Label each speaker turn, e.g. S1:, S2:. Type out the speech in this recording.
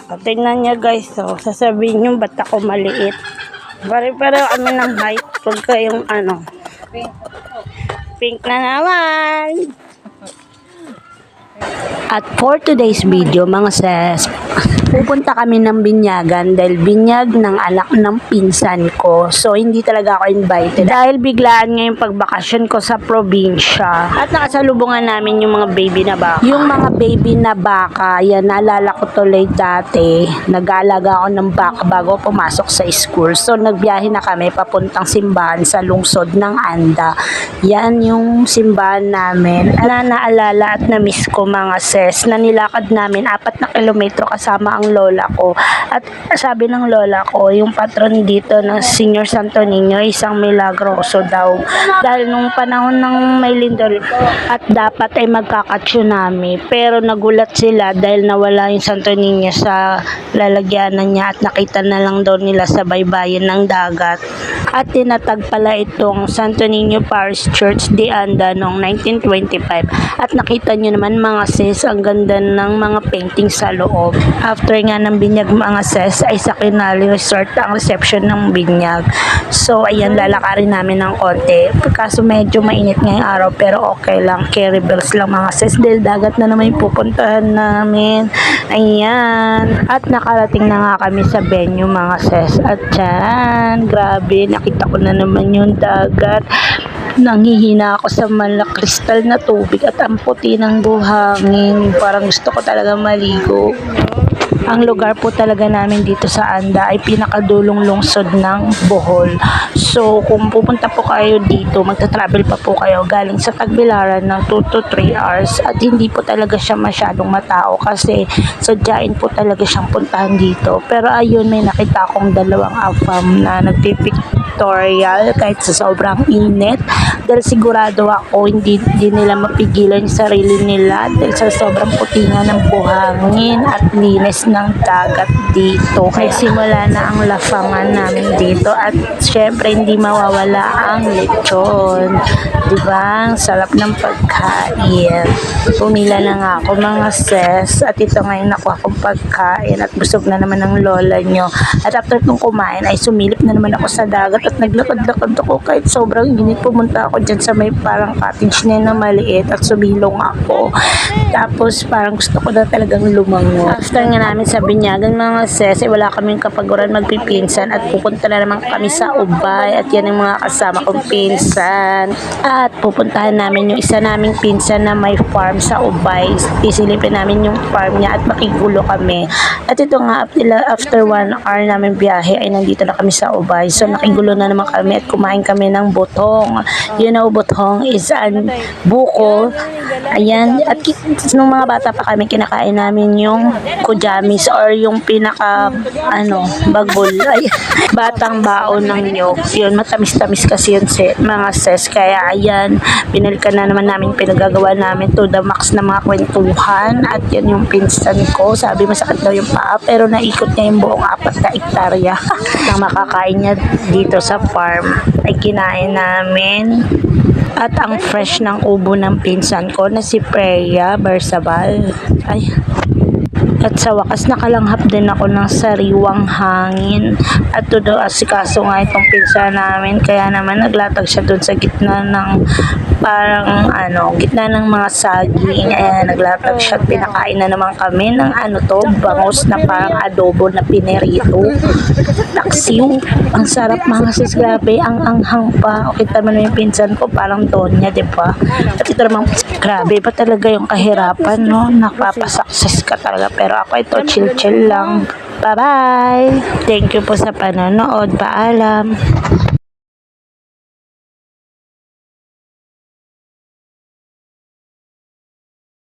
S1: Tingnan niya guys, so, sasabihin niyo ba't ako maliit. Pare-pareho kami ng height. Huwag kayong pink na naman. At for today's video mga sis, pupunta kami ng binyagan dahil binyag ng anak ng pinsan ko. So hindi talaga ako invited dahil biglaan nga yung pagbakasyon ko sa probinsya. At nakasalubungan namin yung mga baby na baka. Yung mga baby na baka, yan naalala ko tuloy dati. Nag-aalaga ako ng baka bago pumasok sa school. So nagbiyahe na kami papuntang simbahan sa lungsod ng Anda. Yan yung simbahan namin. Naalala at na-miss ko mga sis na nilakad namin 4 na kilometro kasama ang lola ko. At sabi ng lola ko, yung patron dito ng Senior Santo Niño, isang milagroso daw. Dahil nung panahon ng may lindol at dapat ay magkaka-tsunami. Pero nagulat sila dahil nawala yung Santo Niño sa lalagyanan niya at nakita na lang daw nila sa baybayin ng dagat. At tinatag pala itong Santo Niño Parish Church de Anda noong 1925. At nakita nyo naman mga sis, ang ganda ng mga painting sa loob. After nga ng binyag mga sis, ay sa Kinali Resort ang reception ng binyag. So ayan, lalakarin namin ng konti. Kaso medyo mainit ngayong araw pero okay lang. Carry bells lang mga sis dahil dagat na naman yung pupuntahan namin. Ayan. At nakarating na nga kami sa venue mga sis. At dyan, grabe, nakita ko na naman yung dagat. Nanghihina ako sa kristal na tubig at ang puti ng buhangin. Parang gusto ko talaga maligo. Ang lugar po talaga namin dito sa Anda ay pinakadulong lungsod ng Bohol. So, kung pupunta po kayo dito, magta-travel pa po kayo galing sa Tagbilaran ng 2 to 3 hours at hindi po talaga siya masyadong matao kasi sadyain po talaga siyang puntahan dito. Pero ayun, may nakita akong 2 afam na nagpipictorial kahit sa sobrang init dahil sigurado ako hindi nila mapigilan yung sarili nila dahil sa sobrang puti nga ng buhangin at linis ng dagat dito. Kaya simula na ang lafangan namin dito at syempre hindi mawawala ang lechon. Diba? Ang sarap ng pagkain. Pumila na nga ako mga sis at ito ngayon nakuha akong pagkain at busog na naman ng lola nyo. At after kong kumain ay sumilip na naman ako sa dagat at naglakad-lakad ako kahit sobrang init. Pumunta ako dyan sa may parang cottage na maliit at sumilong ako. Tapos parang gusto ko na talagang lumango. After nga namin sa binyagan mga sis, wala kaming kapaguran magpipinsan at pupunta na naman kami sa Ubay at yan ang mga kasama kong pinsan. At pupuntahan namin yung isa naming pinsan na may farm sa Ubay. Isilipin namin yung farm niya at makigulo kami. At ito nga after 1 hour namin biyahe ay nandito na kami sa Ubay. So nakigulo na naman kami at kumain kami ng butong. You know, butong is an buko. Ayan, at nung mga bata pa kami, kinakain namin yung kujamis or yung pinaka, bagbol. Ay, batang baon ng nyog. Yun, matamis-tamis kasi yun mga sis. Kaya ayan, binalikan na naman namin pinagagawa namin to the max na mga kwentuhan. At yan yung pinsan ko. Sabi masakit daw yung paa, pero naikot niya yung buong 4 na hektarya. Nang makakain niya dito sa farm, ay kinain namin. At ang fresh ng ubo ng pinsan ko na si Freya Bersabal. Ay. At sa wakas nakalanghap din ako ng sariwang hangin. At todo asikaso nga itong pinsan namin. Kaya naman naglatag siya dun sa gitna ng parang gitna ng mga saging. Naglatag siya at pinakain na naman kami ng bangus na parang adobo na pinerito. Taksiw. Ang sarap mga sis, grabe. Ang anghang pa. O kita mo na yung pinsan ko, parang Donya, diba? At ito naman, grabe pa talaga yung kahirapan, no? Nakapapasakses ka talaga. Pero ako ito, chill-chill lang. Bye-bye! Thank you po sa panonood. Paalam!